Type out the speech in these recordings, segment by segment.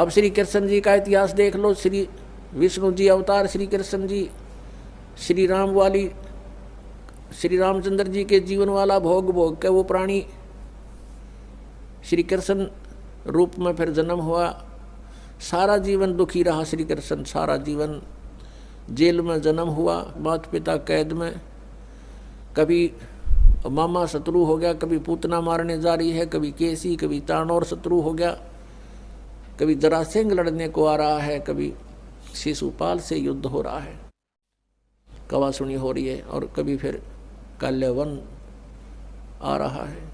अब श्री कृष्ण जी का इतिहास देख लो। श्री विष्णु जी अवतार श्री कृष्ण जी, श्री राम वाली, श्री रामचंद्र जी के जीवन वाला भोग भोग के वो प्राणी श्री कृष्ण रूप में फिर जन्म हुआ। सारा जीवन दुखी रहा श्री कृष्ण, सारा जीवन जेल में जन्म हुआ, माता पिता कैद में, कभी मामा शत्रु हो गया, कभी पूतना मारने जा रही है, कभी केसी, कभी चाणोर शत्रु हो गया, कभी जरासेंग लड़ने को आ रहा है, कभी शिशुपाल से युद्ध हो रहा है, कवासुनी हो रही है, और कभी फिर काल्यवन आ रहा है।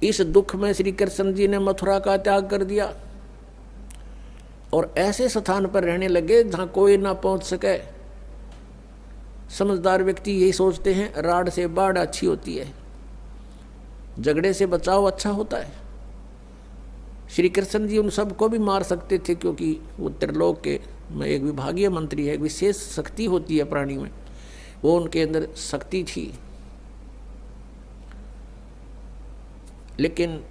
इस दुख में श्री कृष्ण जी ने मथुरा का त्याग कर दिया और ऐसे स्थान पर रहने लगे जहां कोई ना पहुंच सके। समझदार व्यक्ति यही सोचते हैं, राड से बाढ़ अच्छी होती है, झगड़े से बचाव अच्छा होता है। श्री कृष्ण जी उन सबको भी मार सकते थे, क्योंकि वो त्रिलोक के में एक विभागीय मंत्री है, एक विशेष शक्ति होती है प्राणी में, वो उनके अंदर शक्ति थी। लेकिन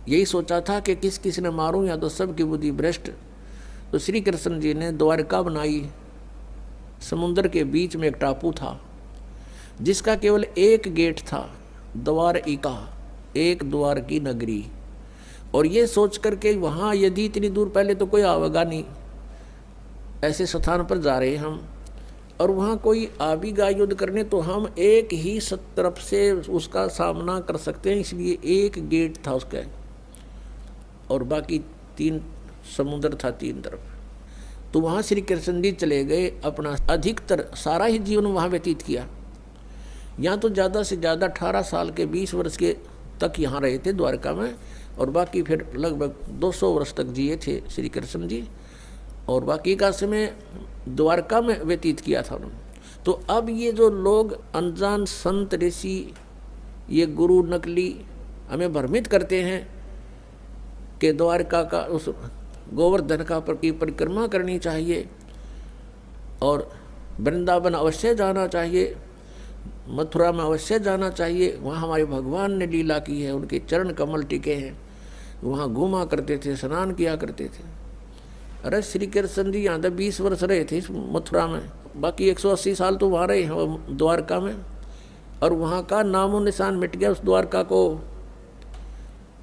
यही सोचा था कि किस किस ने मारूं, या तो सबकी बुद्धि भ्रष्ट। तो श्री कृष्ण जी ने द्वारका बनाई। समुद्र के बीच में एक टापू था जिसका केवल एक गेट था, द्वारिका, एक द्वार की नगरी। और ये सोच करके वहाँ यदि इतनी दूर पहले तो कोई आवेगा नहीं, ऐसे स्थान पर जा रहे हम, और वहाँ कोई आ भी गया युद्ध करने तो हम एक ही तरफ से उसका सामना कर सकते हैं, इसलिए एक गेट था उसका, और बाकी 3 समुद्र था 3 तरफ। तो वहाँ श्री कृष्ण जी चले गए, अपना अधिकतर सारा ही जीवन वहाँ व्यतीत किया। यहाँ तो ज़्यादा से ज़्यादा 18 साल के 20 वर्ष के तक यहाँ रहे थे द्वारका में, और बाकी फिर लगभग 200 वर्ष तक जिए थे श्री कृष्ण जी, और बाकी का समय द्वारका में व्यतीत किया था उन्होंने। तो अब ये जो लोग अनजान संत ऋषि, ये गुरु नकली हमें भ्रमित करते हैं कि द्वारका का उस गोवर्धन का की परिक्रमा करनी चाहिए और वृंदावन अवश्य जाना चाहिए, मथुरा में अवश्य जाना चाहिए, वहाँ हमारे भगवान ने लीला की है, उनके चरण कमल टिके हैं, वहाँ घूमा करते थे, स्नान किया करते थे। अरे श्री कृष्ण जी यहाँ तक 20 वर्ष रहे थे इस मथुरा में, बाकी 180 साल तो वहाँ रहे हैं द्वारका में, और वहाँ का नामो निशान मिट गया उस द्वारका को।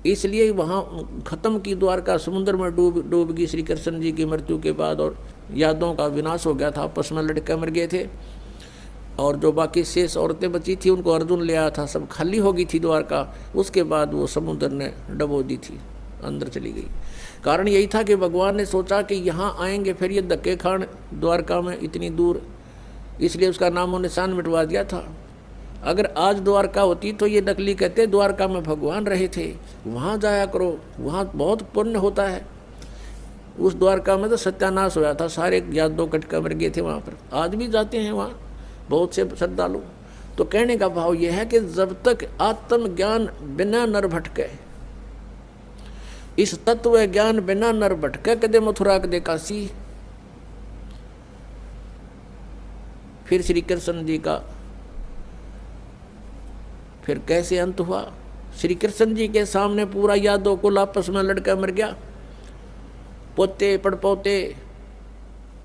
इसलिए वहाँ खत्म की द्वारका, समुद्र में डूब गई श्री कृष्ण जी की मृत्यु के बाद, और यादों का विनाश हो गया था, आपस में लड़के मर गए थे, और जो बाकी शेष औरतें बची थी उनको अर्जुन ले आया था, सब खाली हो गई थी द्वारका। उसके बाद वो समुद्र ने डबो दी थी, अंदर चली गई। कारण यही था कि भगवान ने सोचा कि यहाँ आएंगे फिर ये धक्के खान द्वारका में इतनी दूर, इसलिए उसका नामो निशान मिटवा दिया था। अगर आज द्वारका होती तो ये नकली कहते द्वारका में भगवान रहे थे, वहाँ जाया करो, वहाँ बहुत पुण्य होता है। उस द्वारका में तो सत्यानाश होया था, सारे यादव कटका मर गए थे वहाँ पर। आज भी जाते हैं वहाँ बहुत से श्रद्धालु। तो कहने का भाव यह है कि जब तक आत्मज्ञान बिना नर भटके, इस तत्व ज्ञान बिना नर भटके, कदे मथुरा कदे काशी। फिर श्री कृष्ण जी का फिर कैसे अंत हुआ? श्री कृष्ण जी के सामने पूरा यादव कुल आपस में लड़का मर गया, पोते पड़पोते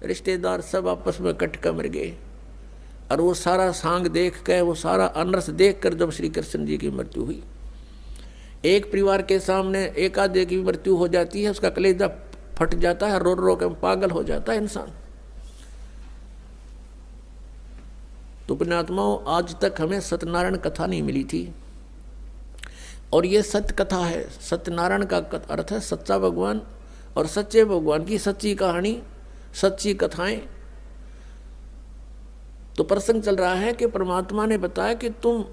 रिश्तेदार सब आपस में कट कर मर गए। और वो सारा सांग देख कर, वो सारा अनर्थ देख कर जब श्री कृष्ण जी की मृत्यु हुई, एक परिवार के सामने एक आधे की मृत्यु हो जाती है, उसका कलेजा फट जाता है, रो रो कर पागल हो जाता है इंसान। तो पुण्यात्माओं, आज तक हमें सत्यनारायण कथा नहीं मिली थी, और ये सत्य कथा है। सत्यनारायण का अर्थ है सच्चा भगवान, और सच्चे भगवान की सच्ची कहानी, सच्ची कथाएं। तो प्रसंग चल रहा है कि परमात्मा ने बताया कि तुम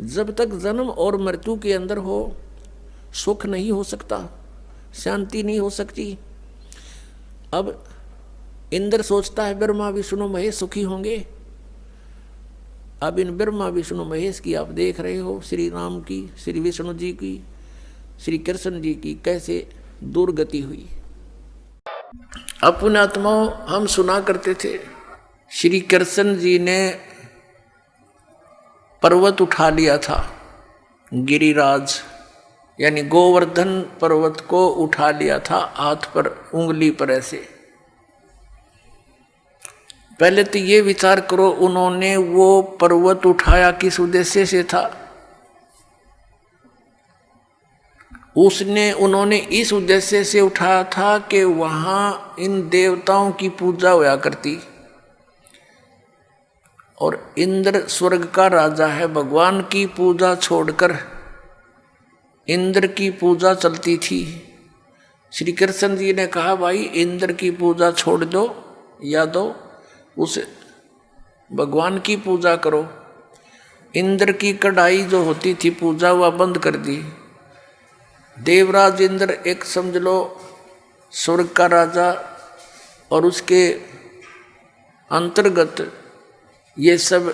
जब तक जन्म और मृत्यु के अंदर हो, सुख नहीं हो सकता, शांति नहीं हो सकती। अब इंद्र सोचता है ब्रह्मा विष्णु महेश सुखी होंगे। अब इन ब्रह्मा विष्णु महेश की आप देख रहे हो, श्री राम की, श्री विष्णु जी की, श्री कृष्ण जी की कैसे दुर्गति हुई। अब पुण्यात्माओं, हम सुना करते थे श्री कृष्ण जी ने पर्वत उठा लिया था, गिरिराज, यानी गोवर्धन पर्वत को उठा लिया था हाथ पर, उंगली पर ऐसे। पहले तो ये विचार करो, उन्होंने वो पर्वत उठाया किस उद्देश्य से था? उन्होंने इस उद्देश्य से उठाया था कि वहां इन देवताओं की पूजा होया करती, और इंद्र स्वर्ग का राजा है, भगवान की पूजा छोड़कर इंद्र की पूजा चलती थी। श्री कृष्ण जी ने कहा भाई इंद्र की पूजा छोड़ दो, या दो उस भगवान की पूजा करो। इंद्र की कढ़ाई जो होती थी पूजा, वह बंद कर दी। देवराज इंद्र एक समझ लो स्वर्ग का राजा, और उसके अंतर्गत ये सब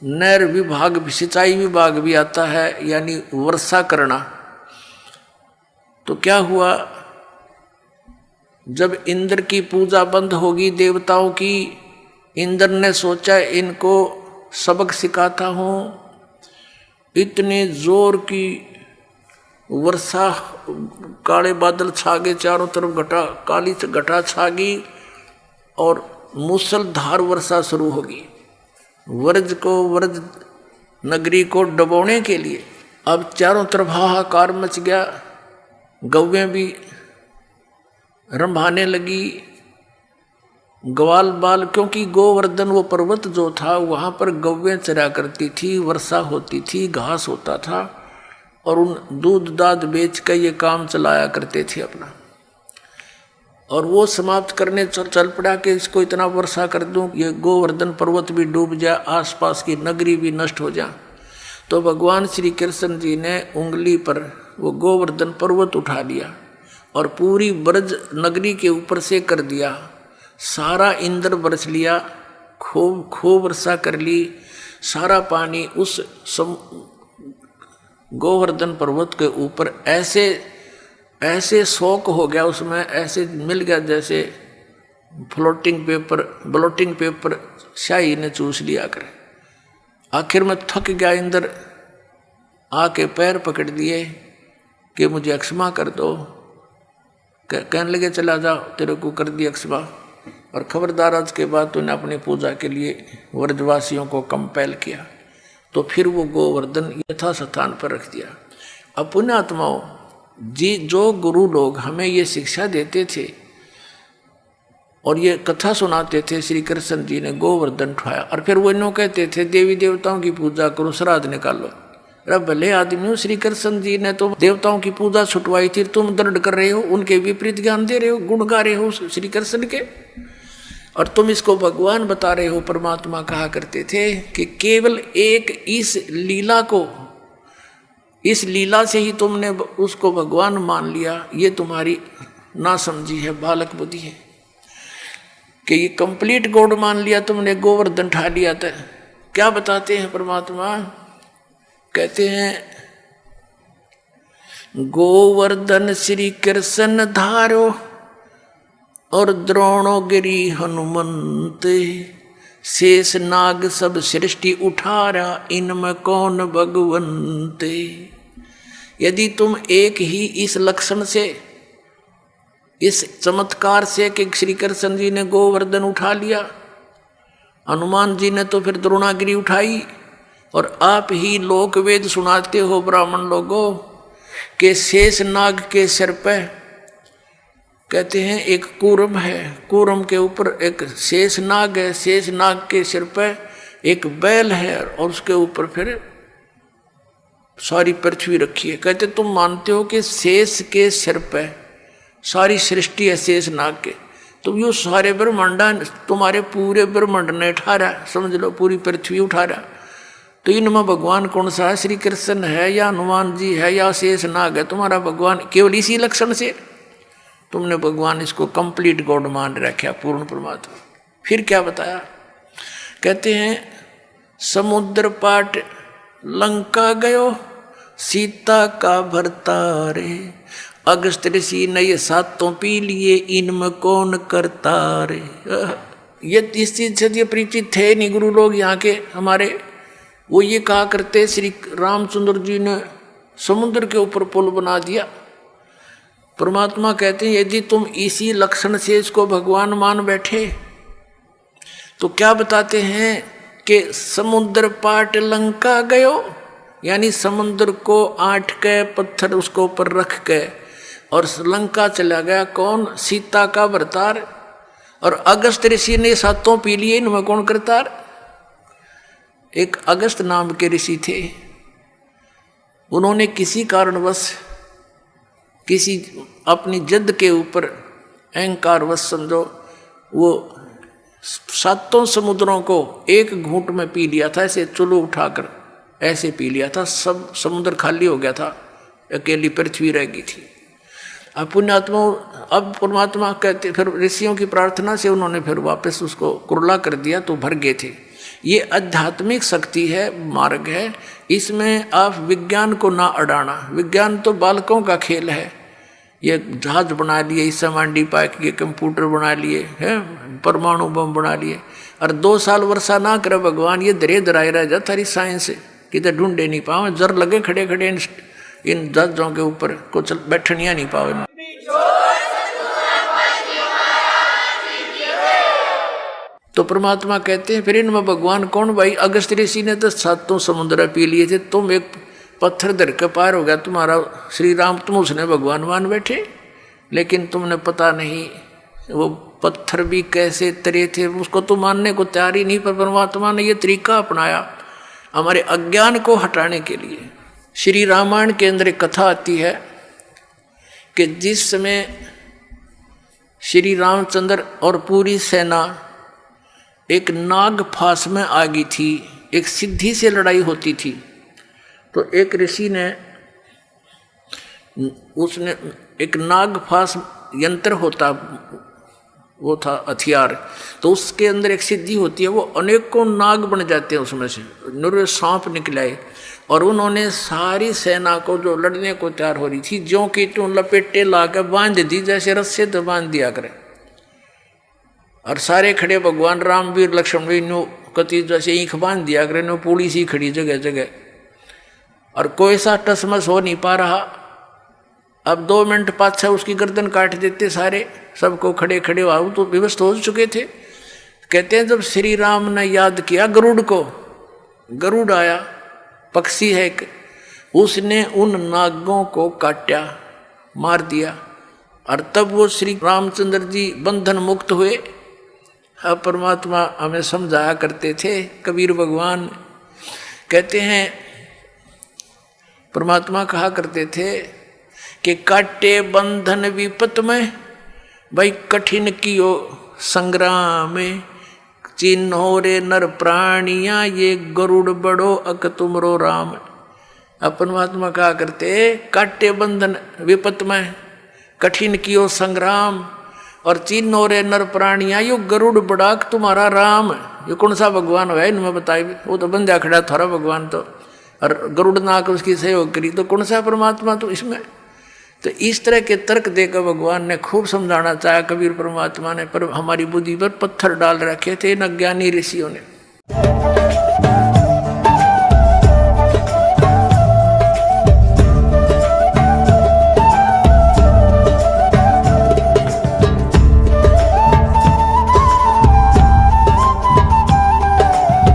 नहर विभाग, सिंचाई विभाग भी आता है, यानी वर्षा करना। तो क्या हुआ, जब इंद्र की पूजा बंद होगी देवताओं की, इंद्र ने सोचा इनको सबक सिखाता हूँ। इतने जोर की वर्षा, काले बादल छा गए, चारों तरफ घटा, काली घटा छा गई और मूसलधार वर्षा शुरू होगी। व्रज नगरी को डुबोने के लिए अब चारों तरफ हाहाकार मच गया। गौवें भी रंभाने लगी, ग्वाल बाल, क्योंकि गोवर्धन वो पर्वत जो था वहाँ पर गौवें चरा करती थी, वर्षा होती थी, घास होता था, और उन दूध दाद बेच कर ये काम चलाया करते थे अपना। और वो समाप्त करने चल पड़ा कि इसको इतना वर्षा कर दूं, ये गोवर्धन पर्वत भी डूब जाए, आसपास की नगरी भी नष्ट हो जाए। तो भगवान श्री कृष्ण जी ने उंगली पर वो गोवर्धन पर्वत उठा लिया और पूरी ब्रज नगरी के ऊपर से कर दिया। सारा इंद्र बरस लिया, खूब वर्षा कर ली। सारा पानी उस गोवर्धन पर्वत के ऊपर ऐसे शौक हो गया, उसमें ऐसे मिल गया जैसे ब्लोटिंग पेपर शाही ने चूस लिया करे। आखिर में थक गया इंद्र, आके पैर पकड़ दिए कि मुझे क्षमा कर दो। कहने लगे चला जा, तेरे को कर दिया क्षमा, और खबरदार आज के बाद तूने अपनी पूजा के लिए व्रजवासियों को कंपेल किया। तो फिर वो गोवर्धन यथा स्थान पर रख दिया। अब पुण्यात्माओं जी, जो गुरु लोग हमें ये शिक्षा देते थे और ये कथा सुनाते थे, श्री कृष्ण जी ने गोवर्धन उठाया, और फिर वो इन्हों कहते थे देवी देवताओं की पूजा करो, श्राद्ध निकालो। अरे भले आदमी हो, श्री कृष्ण जी ने तो देवताओं की पूजा छुटवाई थी, तुम दृढ़ कर रहे हो, उनके विपरीत ज्ञान दे रहे हो, गुण गा रहे हो श्री कृष्ण के, और तुम इसको भगवान बता रहे हो। परमात्मा कहा करते थे कि केवल एक इस लीला से ही तुमने उसको भगवान मान लिया। ये तुम्हारी ना समझी है, बालक बुद्धि है कि ये कंप्लीट गॉड मान लिया तुमने, गोवर्धन उठा लिया। था क्या बताते हैं परमात्मा, कहते हैं गोवर्धन श्री कृष्ण धारो और द्रोणोगिरी हनुमंत, शेष नाग सब सृष्टि उठारा, इनमें कौन भगवंत। यदि तुम एक ही इस लक्षण से, इस चमत्कार से कि श्री कृष्ण जी ने गोवर्धन उठा लिया, हनुमान जी ने तो फिर द्रोणागिरी उठाई, और आप ही लोक वेद सुनाते हो ब्राह्मण लोगों के शेष नाग के सिर पे, कहते हैं एक कूर्म है, कूर्म के ऊपर एक शेष नाग है, शेष नाग के सिर पे एक बैल है, और उसके ऊपर फिर सारी पृथ्वी रखी है। कहते तुम मानते हो कि शेष के सिर पे सारी सृष्टि है शेष नाग के, तो यो सारे ब्रह्मांड तुम्हारे पूरे ब्रह्मांड ने उठा रहा, समझ लो पूरी पृथ्वी उठा रहा। तो इनमें भगवान कौन सा है, श्री कृष्ण है या हनुमान जी है या शेष नाग है तुम्हारा भगवान? केवल इसी लक्षण से तुमने भगवान इसको कंप्लीट गॉड मान रखा, पूर्ण परमात्मा। फिर क्या बताया, कहते हैं समुद्र पाट लंका गयो, सीता का भरतारे, अगस्त ऋषि ने ये सातों पी लिए, इनमें कौन करता रे। ये इस चीज से ये परिचित थे नहीं गुरु लोग यहाँ के हमारे। वो ये कहा करते श्री रामचंद्र जी ने समुद्र के ऊपर पुल बना दिया। परमात्मा कहते हैं यदि तुम इसी लक्षण से इसको भगवान मान बैठे तो क्या बताते हैं कि समुद्र पाट लंका गयो, यानी समुद्र को आट के पत्थर उसको ऊपर रख के और लंका चला गया। कौन? सीता का भरतार। और अगस्त ऋषि ने सातों पी लिए, इनमें कौन करतार? एक अगस्त नाम के ऋषि थे, उन्होंने किसी कारणवश किसी अपनी जिद के ऊपर अहंकारवश समझो वो सातों समुद्रों को एक घूंट में पी लिया था, ऐसे चुल्लू उठाकर ऐसे पी लिया था। सब समुद्र खाली हो गया था, अकेली पृथ्वी रह गई थी। अब पुण्यात्मा, अब परमात्मा कहते, फिर ऋषियों की प्रार्थना से उन्होंने फिर वापस उसको कुरला कर दिया तो भर गए थे। ये आध्यात्मिक शक्ति है, मार्ग है, इसमें आप विज्ञान को ना अड़ाना। विज्ञान तो बालकों का खेल है। ये जहाज बना लिए, इस मांडी पाक के कंप्यूटर बना लिए हैं, परमाणु बम बना लिए, और 2 साल वर्षा ना करे भगवान, ये दरे दराए रह जाता सारी साइंस किधर ढूंढे नहीं पाओ। जर लगे खड़े खड़े इन जहाजों के ऊपर कुछ बैठनिया नहीं पाओ। तो परमात्मा कहते हैं फिर इनमें भगवान कौन? भाई अगस्त ऋषि ने तो सातों समुद्र पी लिए थे, तुम एक पत्थर धर के पार हो गया तुम्हारा श्री राम, तुम उसने भगवान मान बैठे। लेकिन तुमने पता नहीं वो पत्थर भी कैसे तरे थे, उसको तो मानने को तैयार ही नहीं। पर परमात्मा ने ये तरीका अपनाया हमारे अज्ञान को हटाने के लिए। श्री रामायण के अंदर एक कथा आती है कि जिस समय श्री रामचंद्र और पूरी सेना एक नाग फांस में आ गई थी, एक सिद्धि से लड़ाई होती थी, तो एक ऋषि ने उसने एक नाग फांस यंत्र होता, वो था हथियार, तो उसके अंदर एक सिद्धि होती है, वो अनेकों नाग बन जाते हैं, उसमें से निरे सांप निकलाए। और उन्होंने सारी सेना को जो लड़ने को तैयार हो रही थी, ज्यों की त्यों लपेटे ला कर बांध दी, जैसे रस्से तो बांध दिया करे। और सारे खड़े भगवान राम वीर लक्ष्मण भी नो कति जैसे ईख बांध दिया करे, नो पूरी सी खड़ी जगह जगह, और कोई सा टसमस हो नहीं पा रहा। अब 2 मिनट पाछा उसकी गर्दन काट देते सारे, सबको खड़े खड़े आओ तो विवश हो चुके थे। कहते हैं जब श्री राम ने याद किया गरुड़ को, गरुड़ आया, पक्षी है एक, उसने उन नागों को काटा, मार दिया, और तब वो श्री रामचंद्र जी बंधन मुक्त हुए। अब परमात्मा हमें समझाया करते थे, कबीर भगवान कहते हैं, परमात्मा कहा करते थे कि काटे बंधन विपत में, भाई कठिन कियो संग्राम में, चिन्हो रे नर प्राणिया ये गरुड़ बड़ो अक तुमरो राम। अब परमात्मा कहा करते काटे बंधन विपत में, कठिन कियो संग्राम, और चिन्हो रे नर प्राणिया यो गरुड़ बड़ाक तुम्हारा राम। ये कौन सा भगवान है इनमें बताइए? वो तो बंधा खड़ा थारा भगवान, तो और गरुड़ नाक उसकी सहयोग करी, तो कौन सा परमात्मा? तो इसमें तो इस तरह के तर्क देकर भगवान ने खूब समझाना चाहा कबीर परमात्मा ने, पर हमारी बुद्धि पर पत्थर डाल रखे थे इन अज्ञानी ऋषियों ने।